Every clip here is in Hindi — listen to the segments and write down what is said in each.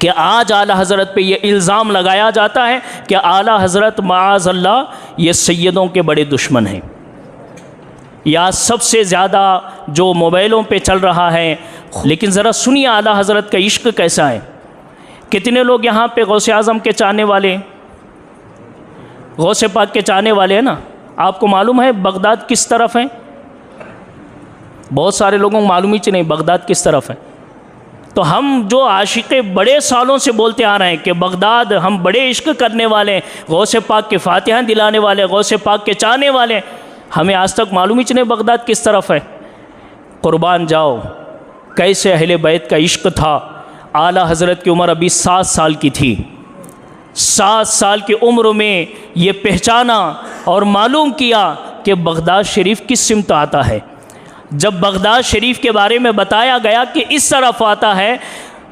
कि आज आला हज़रत पे ये इल्ज़ाम लगाया जाता है कि आला हज़रत माअज़ल्लाह ये सैयदों के बड़े दुश्मन हैं, या सबसे ज़्यादा जो मोबाइलों पे चल रहा है। लेकिन ज़रा सुनिए आला हज़रत का इश्क कैसा है। कितने लोग यहाँ पे गौसे आज़म के चाहने वाले, गौसे पाक के चाहने वाले हैं ना। आपको मालूम है बगदाद किस तरफ है? बहुत सारे लोगों को मालूम ही नहीं बगदाद किस तरफ है। तो हम जो आशिक़े बड़े सालों से बोलते आ रहे हैं कि बगदाद हम बड़े इश्क करने वाले हैं, गौसे पाक के फातिहा दिलाने वाले, गौसे पाक के चाहने वाले, हमें आज तक मालूम ही नहीं बगदाद किस तरफ है। कुर्बान जाओ कैसे अहले बैत का इश्क था। आला हज़रत की उम्र अभी 7 साल की थी। 7 साल की उम्र में ये पहचाना और मालूम किया कि बगदाद शरीफ किस सिमत आता है। जब बगदाद शरीफ के बारे में बताया गया कि इस तरफ आता है,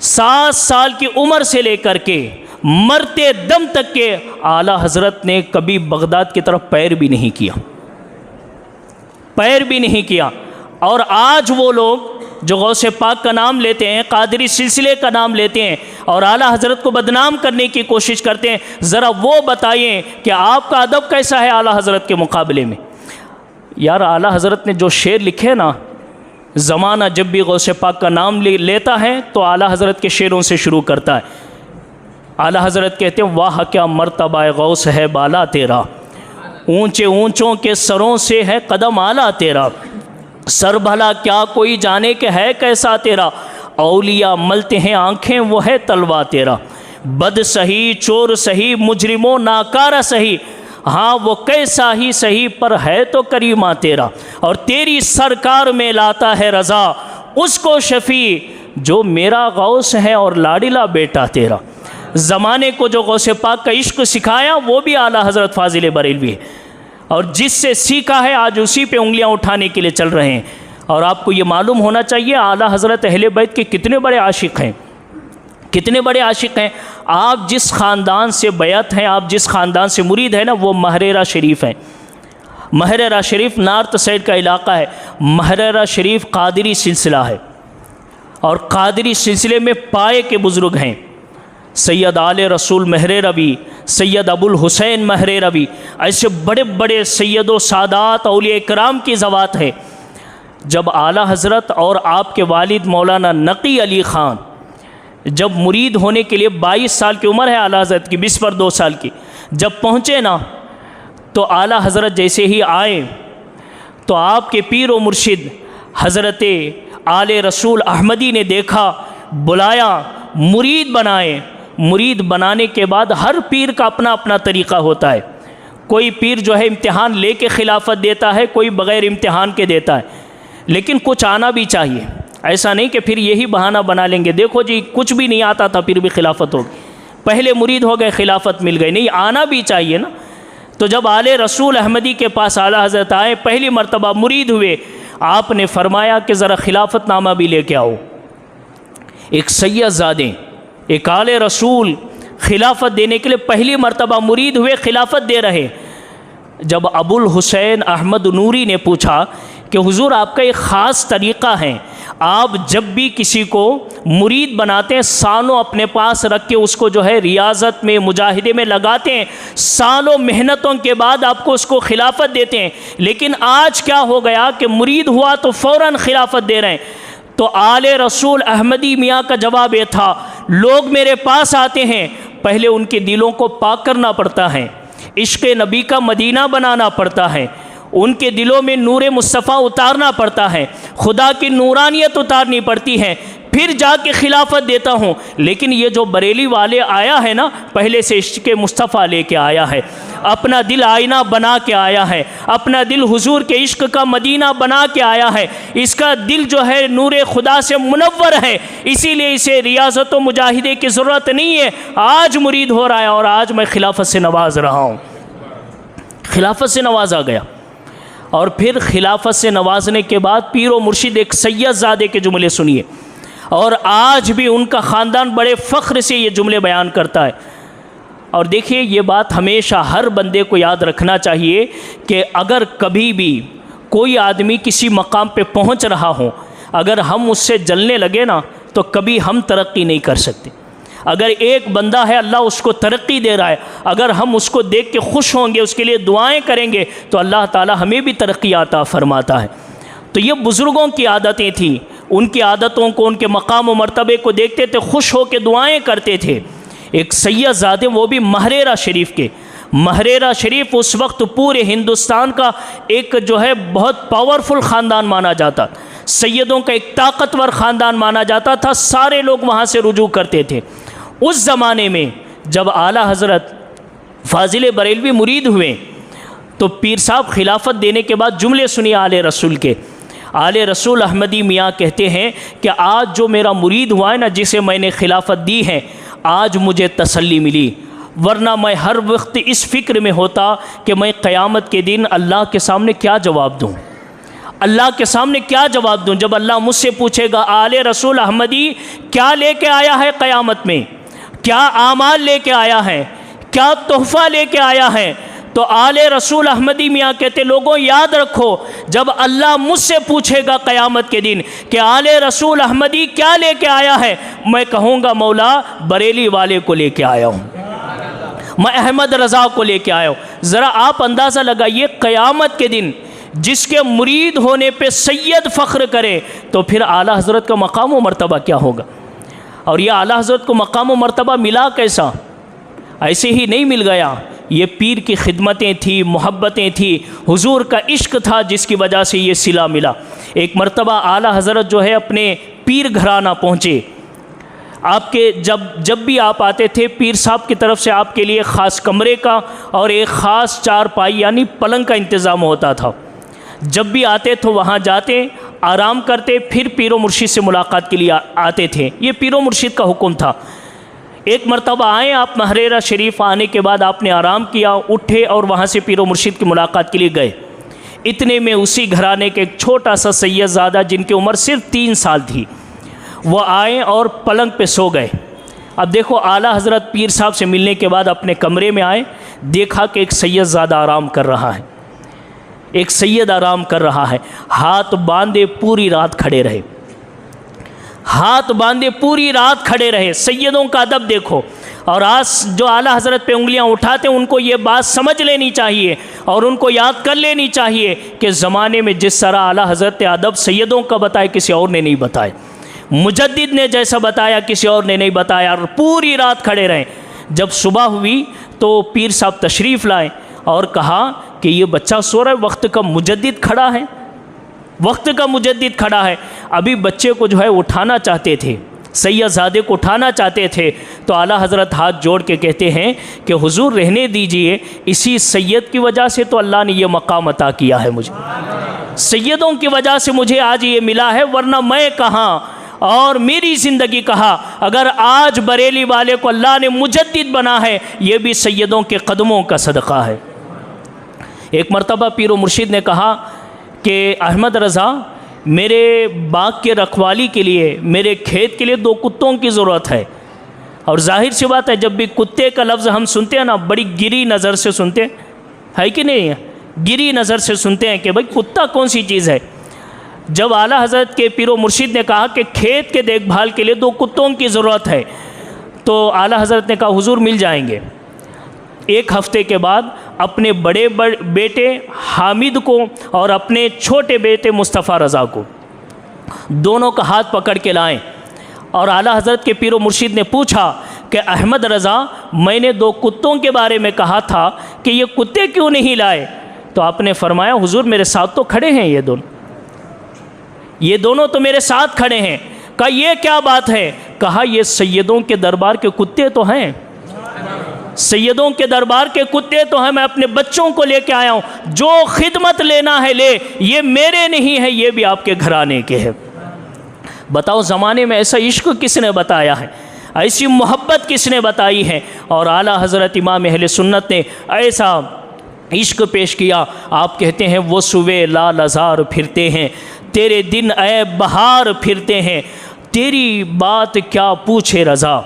7 साल की उम्र से लेकर के मरते दम तक के आला हज़रत ने कभी बगदाद की तरफ पैर भी नहीं किया, पैर भी नहीं किया। और आज वो लोग जो गौसे पाक का नाम लेते हैं, कादरी सिलसिले का नाम लेते हैं और आला हज़रत को बदनाम करने की कोशिश करते हैं, ज़रा वो बताइए कि आपका अदब कैसा है आला हज़रत के मुकाबले में। यार आला हज़रत ने जो शेर लिखे ना, ज़माना जब भी गौसे पाक का नाम लेता है तो आला हज़रत के शेरों से शुरू करता है। आला हज़रत कहते हैं वाह क्या मर्तबा गौस है बाला तेरा, ऊंचे ऊंचों के सरों से है कदम आला तेरा, सर भला क्या कोई जाने के है कैसा तेरा, औलिया मलते हैं आंखें वो है तलवा तेरा, बद सही चोर सही मुजरिमों नाकारा सही, हाँ वो कैसा ही सही पर है तो करीमा तेरा, और तेरी सरकार में लाता है रज़ा उसको शफ़ी जो मेरा गौस है और लाडिला बेटा तेरा। ज़माने को जो गौसे पाक का इश्क सिखाया वो भी आला हज़रत फ़ाज़िल बरेलवी है, और जिससे सीखा है आज उसी पे उंगलियां उठाने के लिए चल रहे हैं। और आपको ये मालूम होना चाहिए आला हज़रत अहले बैत के कितने बड़े आशिक़ हैं, कितने बड़े आशिक़ हैं। आप जिस ख़ानदान से बैत हैं, आप जिस ख़ानदान से मुरीद है ना, वो महरेरा शरीफ है। महरेरा शरीफ नॉर्थ साइड का इलाक़ा है। महरेरा शरीफ कादरी सिलसिला है और कादरी सिलसिले में पाए के बुज़ुर्ग हैं सैयद आले रसूल महरेरवी, सैयद अबुल हुसैन महरेरवी, ऐसे बड़े बड़े सैयदो सादात औलिया इकराम की ज़वात है। जब आला हज़रत और आपके वालिद मौलाना नकी अली ख़ान जब मुरीद होने के लिए 22 साल की उम्र है आला हज़रत की, 20 पर 2 साल की, जब पहुँचे ना तो आला हज़रत जैसे ही आए तो आपके पीर व मुर्शिद हज़रत आले रसूल अहमदी ने देखा, बुलाया, मुरीद बनाए। मुरीद बनाने के बाद हर पीर का अपना अपना तरीक़ा होता है। कोई पीर जो है इम्तिहान लेके खिलाफत देता है, कोई बग़ैर इम्तिहान के देता है, लेकिन कुछ आना भी चाहिए। ऐसा नहीं कि फिर यही बहाना बना लेंगे, देखो जी कुछ भी नहीं आता था फिर भी खिलाफत होगी, पहले मुरीद हो गए खिलाफत मिल गई, नहीं आना भी चाहिए ना। तो जब आले रसूल अहमदी के पास आला हज़रत आए, पहली मरतबा मुरीद हुए, आपने फरमाया कि ज़रा खिलाफतनामा भी लेके आओ। एक सैयदज़ादे, एक आले रसूल खिलाफत देने के लिए पहली मरतबा मुरीद हुए, खिलाफत दे रहे। जब अबुल हुसैन अहमद नूरी ने पूछा कि हुजूर आपका एक ख़ास तरीक़ा है, आप जब भी किसी को मुरीद बनाते हैं सालों अपने पास रख के उसको जो है रियाज़त में मुजाहिदे में लगाते हैं, सालों मेहनतों के बाद आपको उसको खिलाफत देते हैं, लेकिन आज क्या हो गया कि मुरीद हुआ तो फ़ौरन खिलाफत दे रहे हैं। तो आले रसूल अहमदी मियाँ का जवाब ये था, लोग मेरे पास आते हैं, पहले उनके दिलों को पाक करना पड़ता है, इश्क़ नबी का मदीना बनाना पड़ता है, उनके दिलों में नूर मुस्तफ़ा उतारना पड़ता है, खुदा की नूरानियत उतारनी पड़ती है, फिर जाके खिलाफत देता हूँ। लेकिन ये जो बरेली वाले आया है ना, पहले से इश्क़ मुस्तफ़ा लेके आया है, अपना दिल आईना बना के आया है, अपना दिल हुजूर के इश्क़ का मदीना बना के आया है, इसका दिल जो है नूर खुदा से मुनव्वर है, इसीलिए इसे रियाज़त व मुजाहिदे की ज़रूरत नहीं है। आज मुरीद हो रहा है और आज मैं खिलाफत से नवाज़ रहा हूँ, खिलाफत से नवाजा गया। और फिर खिलाफत से नवाजने के बाद पीर व मुर्शिद एक सैयदज़ादे के जुमले सुनिए, और आज भी उनका ख़ानदान बड़े फ़ख्र से ये जुमले बयान करता है। और देखिए ये बात हमेशा हर बंदे को याद रखना चाहिए कि अगर कभी भी कोई आदमी किसी मकाम पे पहुंच रहा हो, अगर हम उससे जलने लगे ना तो कभी हम तरक्की नहीं कर सकते। अगर एक बंदा है अल्लाह उसको तरक्की दे रहा है, अगर हम उसको देख के खुश होंगे, उसके लिए दुआएं करेंगे तो अल्लाह ताला हमें भी तरक्की आता फरमाता है। तो ये बुज़ुर्गों की आदतें थी, उनकी आदतों को, उनके मकाम व मर्तबे को देखते थे, खुश हो के दुआएँ करते थे। एक सैयदज़ादे, वो भी महरेरा शरीफ के। महरेरा शरीफ उस वक्त पूरे हिंदुस्तान का एक जो है बहुत पावरफुल ख़ानदान माना जाता, सैयदों का एक ताकतवर ख़ानदान माना जाता था। सारे लोग वहाँ से रुजू करते थे। उस ज़माने में जब आला हज़रत फ़ाज़िल बरेलवी मुरीद हुए तो पीर साहब खिलाफत देने के बाद जुमले सुनिए आले रसूल के। आले रसूल अहमदी मियाँ कहते हैं कि आज जो मेरा मुरीद हुआ है ना, जिसे मैंने खिलाफत दी है, आज मुझे तसल्ली मिली, वरना मैं हर वक्त इस फ़िक्र में होता कि मैं क़यामत के दिन अल्लाह के सामने क्या जवाब दूँ, अल्लाह के सामने क्या जवाब दूँ। जब अल्लाह मुझसे पूछेगा आले रसूल अहमदी क्या लेके आया है क़यामत में, क्या आमाल लेके आया है, क्या तोहफ़ा लेके आया है, तो आले रसूल अहमदी मियाँ कहते लोगों याद रखो, जब अल्लाह मुझसे पूछेगा क़यामत के दिन कि आले रसूल अहमदी क्या लेके आया है, मैं कहूँगा मौला बरेली वाले को लेके आया हूँ, मैं अहमद रज़ा को लेके आया हूँ। ज़रा आप अंदाज़ा लगाइए, क़यामत के दिन जिसके मुरीद होने पे सैयद फ़ख्र करे तो फिर आला हज़रत का मकाम व मर्तबा क्या होगा। और ये आला हज़रत को मकाम व मर्तबा मिला कैसा, ऐसे ही नहीं मिल गया। ये पीर की खिदमतें थी, मोहब्बतें थी, हुजूर का इश्क था जिसकी वजह से ये सिला मिला। एक मर्तबा आला हज़रत जो है अपने पीर घराना पहुँचे। आपके जब भी आप आते थे, पीर साहब की तरफ से आपके लिए ख़ास कमरे का और एक ख़ास चारपाई यानी पलंग का इंतज़ाम होता था। जब भी आते तो वहाँ जाते, आराम करते, फिर पीरो मुर्शिद से मुलाकात के लिए आते थे। ये पीरो मुर्शिद का हुक्म था। एक मरतबा आए आप महरेरा शरीफ, आने के बाद आपने आराम किया, उठे और वहाँ से पीरो मुर्शिद की मुलाकात के लिए गए। इतने में उसी घराने के एक छोटा सा सैयदज़ादा जिनकी उम्र सिर्फ 3 साल थी, वो आए और पलंग पे सो गए। अब देखो, आला हज़रत पीर साहब से मिलने के बाद अपने कमरे में आए, देखा कि एक सैयदज़ादा आराम कर रहा है, एक सैयद आराम कर रहा है। हाथ बांधे पूरी रात खड़े रहे, हाथ बांधे पूरी रात खड़े रहे। सैयदों का अदब देखो। और आज जो आला हज़रत पे उंगलियां उठाते हैं उनको ये बात समझ लेनी चाहिए और उनको याद कर लेनी चाहिए कि ज़माने में जिस तरह आला हज़रत अदब सैयदों का बताया, किसी और ने नहीं बताया। मुजद्दिद ने जैसा बताया किसी और ने नहीं बताया, और पूरी रात खड़े रहे। जब सुबह हुई तो पीर साहब तशरीफ़ लाए और कहा कि ये बच्चा सो रहा है, वक्त का मुजद्दिद खड़ा है, वक्त का मुजद्दिद खड़ा है। अभी बच्चे को जो है उठाना चाहते थे, सैयदज़ादे को उठाना चाहते थे, तो आला हज़रत हाथ जोड़ के कहते हैं कि हुजूर रहने दीजिए, इसी सैयद की वजह से तो अल्लाह ने ये मकाम अता किया है मुझे, सैयदों की वजह से मुझे आज ये मिला है, वरना मैं कहाँ और मेरी ज़िंदगी कहाँ। अगर आज बरेली वाले को अल्लाह ने मुजद्दिद बना है, ये भी सैयदों के कदमों का सदक़ा है। एक मरतबा पीरो मुर्शिद ने कहा कि अहमद रज़ा, मेरे बाग के रखवाली के लिए, मेरे खेत के लिए 2 कुत्तों की ज़रूरत है। और जाहिर सी बात है, जब भी कुत्ते का लफ्ज़ हम सुनते हैं ना, बड़ी गिरी नज़र से सुनते हैं कि नहीं, गिरी नज़र से सुनते हैं कि भाई कुत्ता कौन सी चीज़ है। जब आला हज़रत के पीरो मुर्शिद ने कहा कि खेत के देखभाल के लिए 2 कुत्तों की ज़रूरत है, तो आला हज़रत ने कहा हुजूर मिल जाएंगे। 1 हफ़्ते के बाद अपने बड़े बेटे हामिद को और अपने छोटे बेटे मुस्तफ़ा रज़ा को, दोनों का हाथ पकड़ के लाएं। और आला हज़रत के पीरो मुर्शिद ने पूछा कि अहमद रज़ा, मैंने 2 कुत्तों के बारे में कहा था कि ये कुत्ते क्यों नहीं लाए? तो आपने फरमाया हुजूर मेरे साथ तो खड़े हैं, ये दोनों तो मेरे साथ खड़े हैं। कहा ये क्या बात है? कहा ये सैयदों के दरबार के कुत्ते तो हैं, सैयदों के दरबार के कुत्ते तो हैं। मैं अपने बच्चों को लेके आया हूँ, जो खिदमत लेना है ले, ये मेरे नहीं है, ये भी आपके घराने के हैं। बताओ ज़माने में ऐसा इश्क किसने बताया है, ऐसी मोहब्बत किसने बताई है? और आला हज़रत इमाम अहले सुन्नत ने ऐसा इश्क पेश किया। आप कहते हैं वो सुबह लाल अज़ार फिरते हैं, तेरे दिन ऐ बहार फिरते हैं, तेरी बात क्या पूछे रज़ा,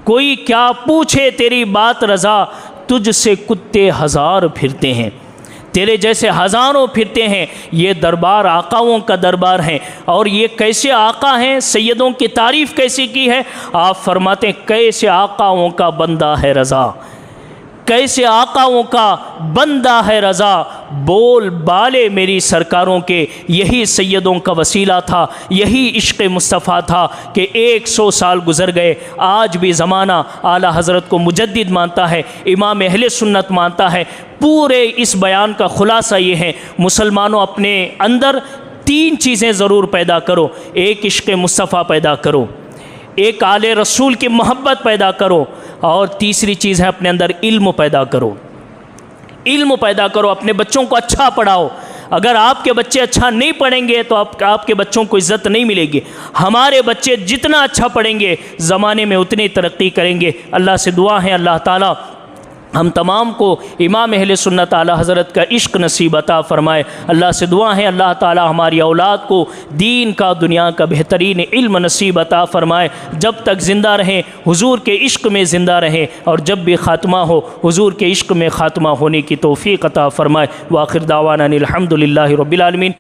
कोई क्या पूछे तेरी बात रज़ा, तुझसे कुत्ते 1000 फिरते हैं, तेरे जैसे हज़ारों फिरते हैं। ये दरबार आकाओं का दरबार है। और ये कैसे आका हैं, सैयदों की तारीफ़ कैसे की है। आप फरमाते हैं कैसे आकाओं का बंदा है रज़ा, कैसे आकाओं का बंदा है रज़ा। बोल बाले मेरी सरकारों के यही सैयदों का वसीला था, यही इश्क़ मुस्तफ़ा था कि 100 साल गुज़र गए, आज भी ज़माना आला हज़रत को मुजद्दिद मानता है, इमाम अहले सुन्नत मानता है। पूरे इस बयान का ख़ुलासा ये है, मुसलमानों अपने अंदर 3 चीज़ें ज़रूर पैदा करो। एक इश्क़ मुस्तफ़ा पैदा करो, एक आले रसूल की मोहब्बत पैदा करो, और तीसरी चीज़ है अपने अंदर इल्म पैदा करो। इल्म पैदा करो, अपने बच्चों को अच्छा पढ़ाओ। अगर आपके बच्चे अच्छा नहीं पढ़ेंगे तो आपके बच्चों को इज़्ज़त नहीं मिलेगी। हमारे बच्चे जितना अच्छा पढ़ेंगे ज़माने में उतनी तरक्की करेंगे। अल्लाह से दुआ है अल्लाह ताला हम तमाम को इमाम अहले सुन्नत आला हज़रत का इश्क़ नसीब अता फ़रमाए। अल्लाह से दुआ है अल्लाह ताला हमारी औलाद को दीन का दुनिया का बेहतरीन इल्म नसीब अता फ़रमाए। जब तक ज़िंदा रहें हुज़ूर के इश्क़ में ज़िंदा रहें, और जब भी ख़ात्मा हो हुज़ूर के इश्क़ में ख़ात्मा होने की तौफ़ीक़ अता फ़रमाए। व आख़िर दावाना अनिल हम्दुलिल्लाहि रब्बिल आलमीन।